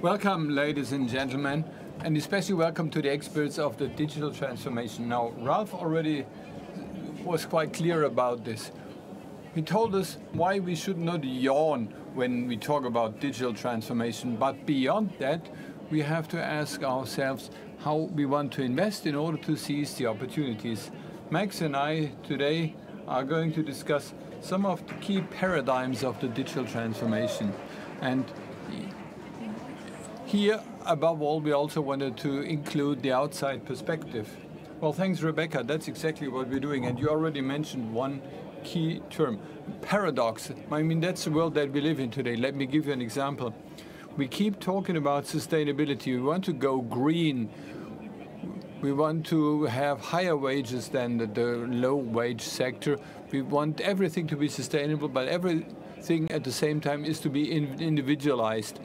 Welcome, ladies and gentlemen, and especially welcome to the experts of the digital transformation. Now, Ralph already was quite clear about this. He told us why we should not yawn when we talk about digital transformation, but beyond that, we have to ask ourselves how we want to invest in order to seize the opportunities. Max and I today are going to discuss some of the key paradigms of the digital transformation. And here, above all, we also wanted to include the outside perspective. Well, thanks, Rebecca. That's exactly what we're doing. And you already mentioned one key term, paradox. I mean, that's the world that we live in today. Let me give you an example. We keep talking about sustainability. We want to go green. We want to have higher wages than the low-wage sector. We want everything to be sustainable, but everything at the same time is to be individualized.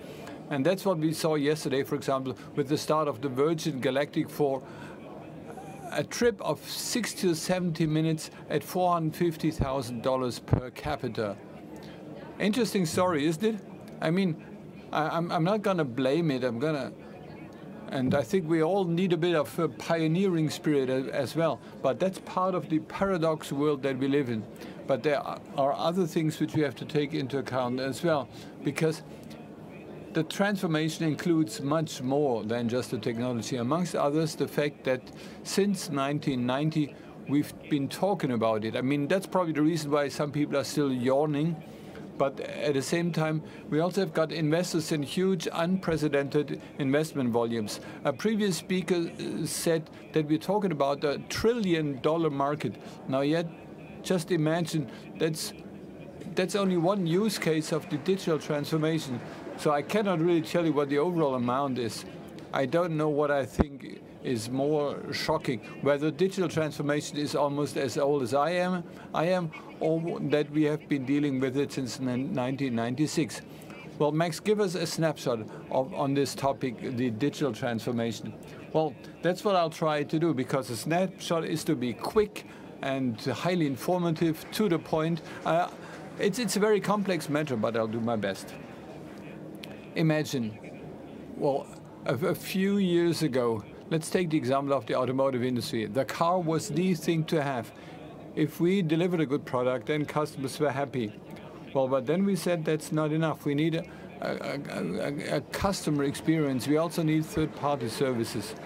And that's what we saw yesterday, for example, with the start of the Virgin Galactic for a trip of 60 to 70 minutes at $450,000 per capita. Interesting story, isn't it? I mean, I'm not going to blame it. And I think we all need a bit of a pioneering spirit as well. But that's part of the paradox world that we live in. But there are other things which we have to take into account as well, because the transformation includes much more than just the technology. Amongst others, the fact that since 1990, we've been talking about it. I mean, that's probably the reason why some people are still yawning. But at the same time, we also have got investors in huge, unprecedented investment volumes. A previous speaker said that we're talking about a $1 trillion market. Now, yet, just imagine that's only one use case of the digital transformation. So I cannot really tell you what the overall amount is. I don't know what I think is more shocking, whether digital transformation is almost as old as I am, or that we have been dealing with it since 1996. Well, Max, give us a snapshot on this topic, the digital transformation. Well, that's what I'll try to do, because a snapshot is to be quick and highly informative, to the point. It's a very complex matter, but I'll do my best. Imagine, well, a few years ago, let's take the example of the automotive industry. The car was the thing to have. If we delivered a good product, then customers were happy. Well, but then we said that's not enough. We need a customer experience. We also need third-party services.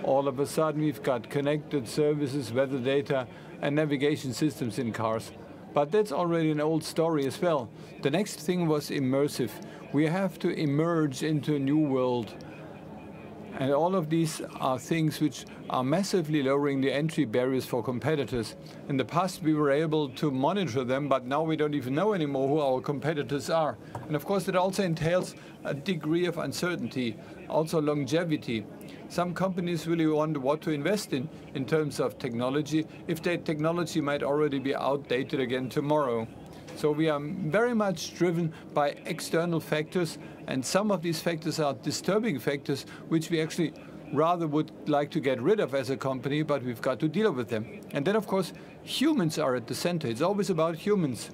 All of a sudden, we've got connected services, weather data, and navigation systems in cars. But that's already an old story as well. The next thing was immersive. We have to emerge into a new world. And all of these are things which are massively lowering the entry barriers for competitors. In the past, we were able to monitor them, but now we don't even know anymore who our competitors are. And of course, it also entails a degree of uncertainty, also longevity. Some companies really wonder what to invest in terms of technology, if their technology might already be outdated again tomorrow. So we are very much driven by external factors, and some of these factors are disturbing factors which we actually rather would like to get rid of as a company, but we've got to deal with them. And then, of course, humans are at the center. It's always about humans.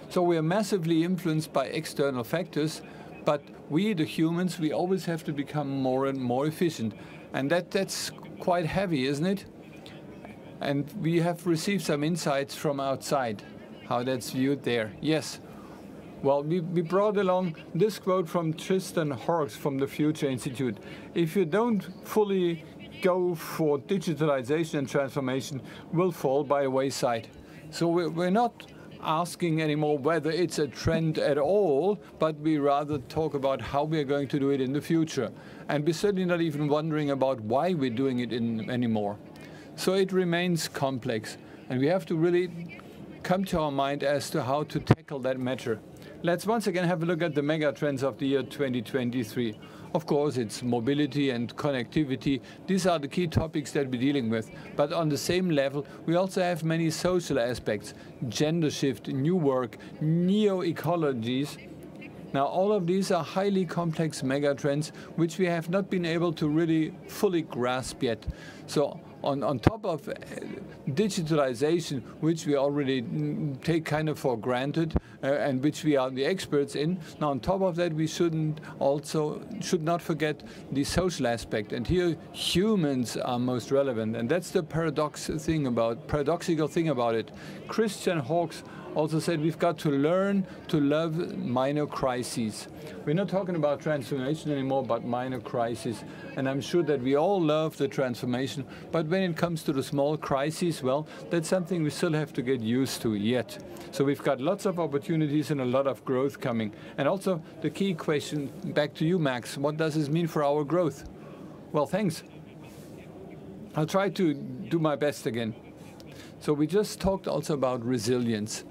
So we are massively influenced by external factors, but we, the humans, we always have to become more and more efficient. And that's quite heavy, isn't it? And we have received some insights from outside, how that's viewed there. Yes. Well, we brought along this quote from Tristan Horrocks from the Future Institute. If you don't fully go for digitalization and transformation, we'll fall by the wayside. So we're not asking anymore whether it's a trend at all, but we rather talk about how we're going to do it in the future. And we're certainly not even wondering about why we're doing it anymore. So it remains complex, and we have to really come to our mind as to how to tackle that matter. Let's once again have a look at the megatrends of the year 2023. Of course, it's mobility and connectivity. These are the key topics that we're dealing with. But on the same level, we also have many social aspects: gender shift, new work, neo-ecologies. Now, all of these are highly complex megatrends which we have not been able to really fully grasp yet. So on top of digitalization, which we already take kind of for granted, and which we are the experts in. Now, on top of that, we should not forget the social aspect. And here, humans are most relevant. And that's the paradoxical thing about it. Christian Hawkes also said we've got to learn to love minor crises. We're not talking about transformation anymore, but minor crises. And I'm sure that we all love the transformation, but when it comes to the small crises, well, that's something we still have to get used to yet. So we've got lots of opportunities and a lot of growth coming. And also the key question, back to you, Max, what does this mean for our growth? Well, thanks. I'll try to do my best again. So we just talked also about resilience.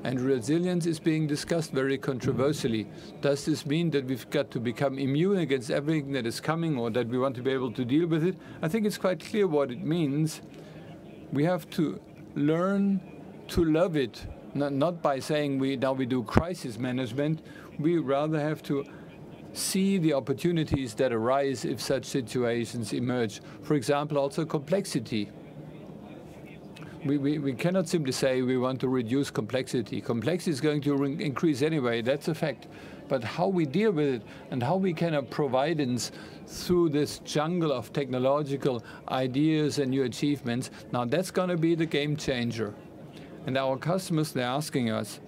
And resilience is being discussed very controversially. Does this mean that we've got to become immune against everything that is coming, or that we want to be able to deal with it? I think it's quite clear what it means. We have to learn to love it, not by saying now we do crisis management. We rather have to see the opportunities that arise if such situations emerge. For example, also complexity. We cannot simply say we want to reduce complexity. Complexity is going to increase anyway, that's a fact. But how we deal with it and how we can have providence through this jungle of technological ideas and new achievements, now that's going to be the game changer. And our customers, they're asking us,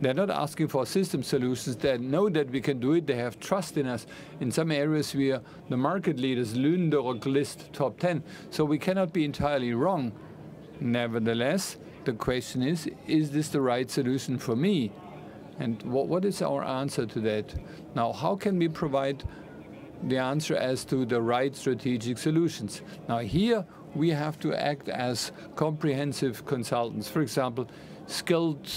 they're not asking for system solutions. They know that we can do it. They have trust in us. In some areas, we are the market leaders, Lünderock list top 10. So we cannot be entirely wrong. Nevertheless, the question is this the right solution for me? And what is our answer to that? Now, how can we provide the answer as to the right strategic solutions? Now, here we have to act as comprehensive consultants. For example, skilled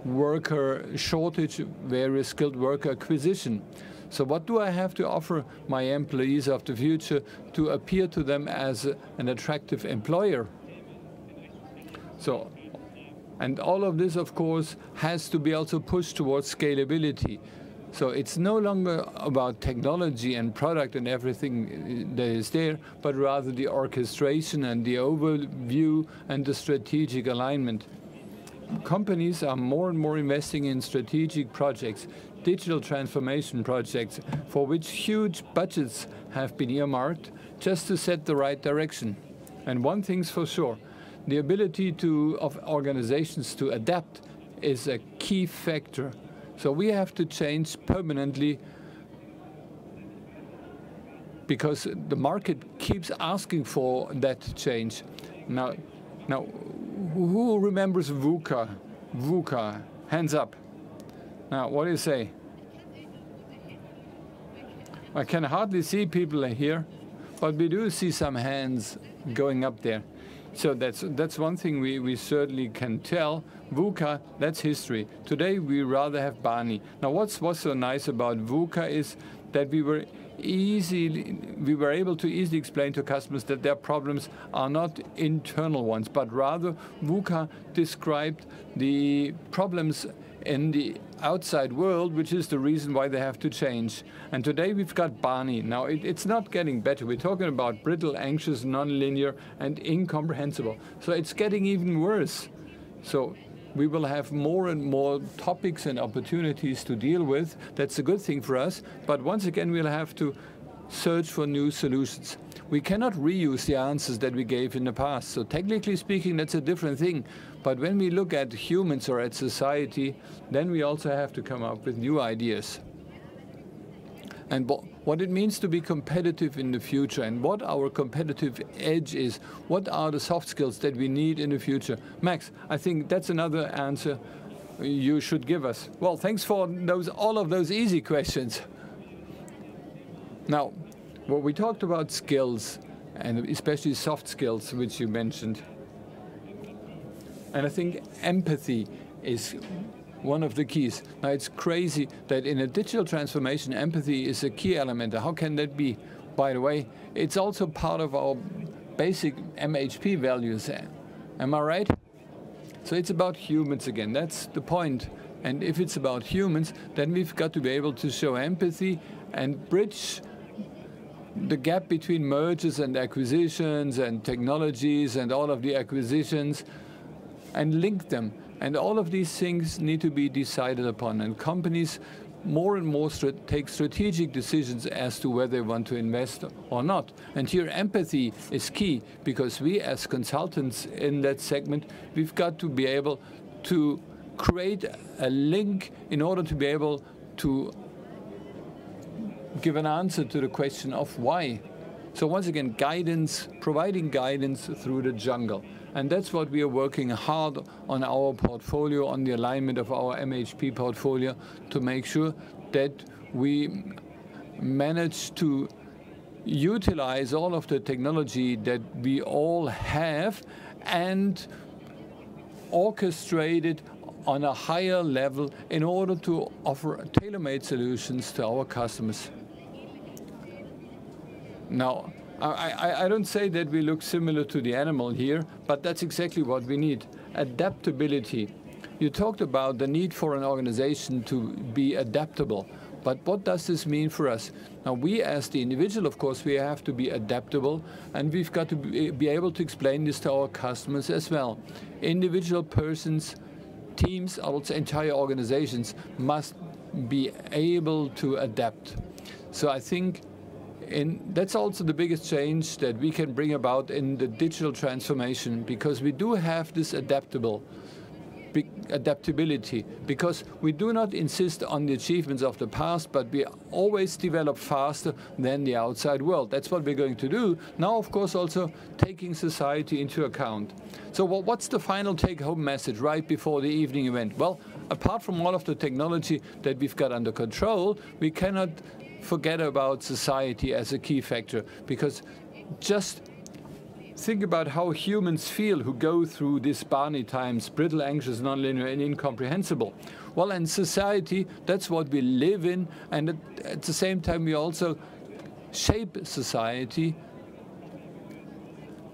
worker shortage, various skilled worker acquisition. So what do I have to offer my employees of the future to appear to them as an attractive employer? So, and all of this, of course, has to be also pushed towards scalability. So it's no longer about technology and product and everything that is there, but rather the orchestration and the overview and the strategic alignment. Companies are more and more investing in strategic projects, digital transformation projects, for which huge budgets have been earmarked just to set the right direction. And one thing's for sure, the ability of organizations to adapt is a key factor. So we have to change permanently because the market keeps asking for that change. Now, who remembers VUCA? VUCA, hands up. Now, what do you say? I can hardly see people here, but we do see some hands going up there. So that's one thing we certainly can tell. VUCA, that's history. Today we rather have BANI. Now what's so nice about VUCA is that we were able to easily explain to customers that their problems are not internal ones, but rather VUCA described the problems in the outside world, which is the reason why they have to change. And today we've got BANI. Now it's not getting better. We're talking about brittle, anxious, nonlinear, and incomprehensible. So it's getting even worse. So we will have more and more topics and opportunities to deal with. That's a good thing for us. But once again, we'll have to search for new solutions. We cannot reuse the answers that we gave in the past. So technically speaking, that's a different thing. But when we look at humans or at society, then we also have to come up with new ideas. And what it means to be competitive in the future and what our competitive edge is, what are the soft skills that we need in the future. Max, I think that's another answer you should give us. Well, thanks for all of those easy questions. Now, we talked about skills, and especially soft skills, which you mentioned. And I think empathy is one of the keys. Now, it's crazy that in a digital transformation, empathy is a key element. How can that be? By the way, it's also part of our basic MHP values. Am I right? So it's about humans again. That's the point. And if it's about humans, then we've got to be able to show empathy and bridge the gap between mergers and acquisitions and technologies and all of the acquisitions and link them And all of these things need to be decided upon. And companies more and more take strategic decisions as to whether they want to invest or not. And here empathy is key, because we as consultants in that segment, we've got to be able to create a link in order to be able to give an answer to the question of why. So once again, guidance, providing guidance through the jungle. And that's what we are working hard on our portfolio, on the alignment of our MHP portfolio, to make sure that we manage to utilize all of the technology that we all have and orchestrate it on a higher level in order to offer tailor-made solutions to our customers. Now, I don't say that we look similar to the animal here, but that's exactly what we need. Adaptability. You talked about the need for an organization to be adaptable, but what does this mean for us? Now, we as the individual, of course, we have to be adaptable, and we've got to be able to explain this to our customers as well. Individual persons, teams, also entire organizations must be able to adapt. So I think that's also the biggest change that we can bring about in the digital transformation, because we do have this adaptability, because we do not insist on the achievements of the past, but we always develop faster than the outside world. That's what we're going to do. Now, of course, also taking society into account. So what's the final take-home message right before the evening event? Well, apart from all of the technology that we've got under control, we cannot forget about society as a key factor, because just think about how humans feel who go through these BANI times, brittle, anxious, nonlinear, and incomprehensible. Well, in society, that's what we live in, and at the same time, we also shape society.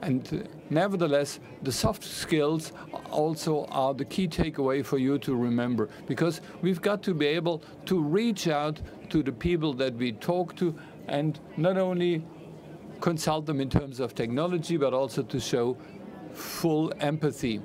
And nevertheless, the soft skills also are the key takeaway for you to remember, because we've got to be able to reach out to the people that we talk to and not only consult them in terms of technology, but also to show full empathy.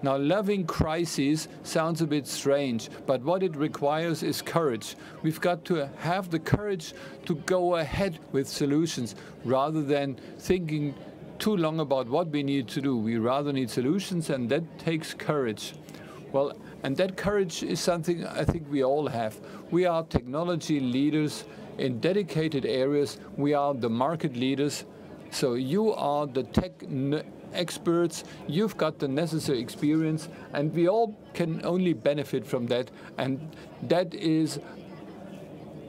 Now, loving crises sounds a bit strange, but what it requires is courage. We've got to have the courage to go ahead with solutions rather than thinking too long about what we need to do. We rather need solutions, and that takes courage. Well, and that courage is something I think we all have. We are technology leaders in dedicated areas. We are the market leaders. So you are the tech experts. You've got the necessary experience, and we all can only benefit from that. And that is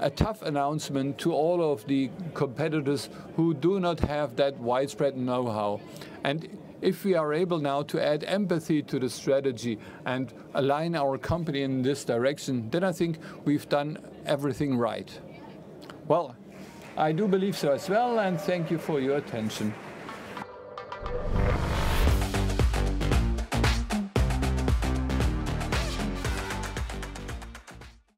a tough announcement to all of the competitors who do not have that widespread know-how. And if we are able now to add empathy to the strategy and align our company in this direction, then I think we've done everything right. Well, I do believe so as well, and thank you for your attention.